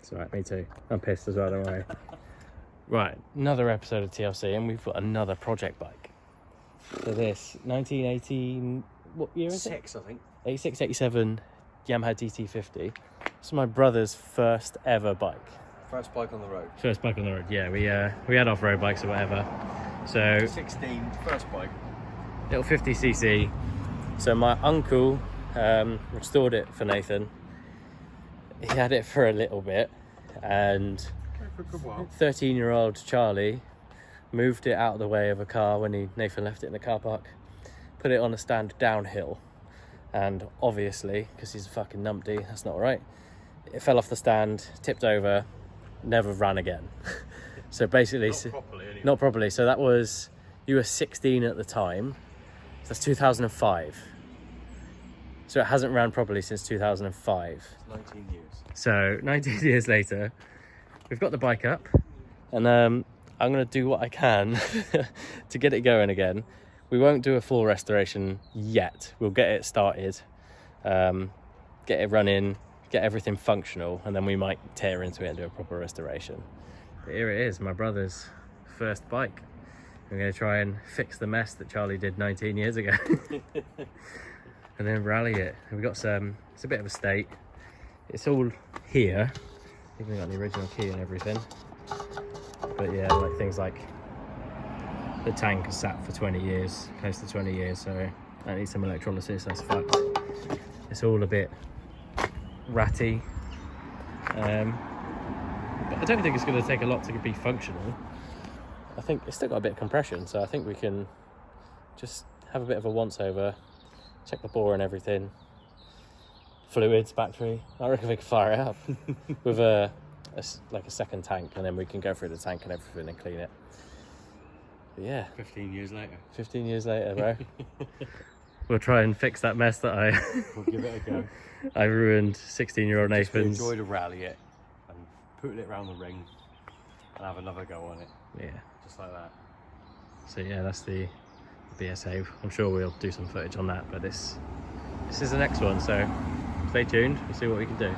It's alright, me too. I'm pissed as well, don't worry. Right, another episode of TLC, and we've got another project bike. So this 1918, what year is it? 86, I think. 86, 87 Yamaha DT50. It's my brother's first ever bike. First bike on the road. First bike on the road, yeah. We had off-road bikes or whatever. So 16, first bike. little 50cc. So my uncle restored it for Nathan. He had it for a little bit, and For a good while. 13-year-old Charlie moved it out of the way of a car when Nathan left it in the car park, put it on a stand downhill, and obviously, because he's a fucking numpty, that's not right, it fell off the stand, tipped over, never ran again. So basically, Not properly, anyway. not properly. So that was, you were 16 at the time, so that's 2005. So it hasn't ran properly since 2005. 19 years. So 19 years later, we've got the bike up, and I'm going to do what I can to get it going again. We won't do a full restoration yet. We'll get it started, get it running, get everything functional, and then we might tear into it and do a proper restoration. But here it is, my brother's first bike. I'm going to try and fix the mess that Charlie did 19 years ago. And then rally it. We've got some, it's a bit of a state. It's all here. Even got the original key and everything. But yeah, like things like the tank has sat for 20 years, close to 20 years, so I need some electrolysis, that's fucked. It's all a bit ratty. But I don't think it's going to take a lot to be functional. I think it's still got a bit of compression, so I think we can just have a bit of a once over, check the bore and everything, fluids, battery. I reckon we can fire it up with like a second tank, and then we can go through the tank and everything and clean it. But yeah, 15 years later. 15 years later, bro. We'll try and fix that mess that We'll give it a go. I ruined 16-year-old Nathan's. Enjoy to rally it and put it around the ring and have another go on it. Yeah. Just like that. So yeah, that's the BSA. I'm sure we'll do some footage on that, but this is the next one, so stay tuned. We'll see what we can do.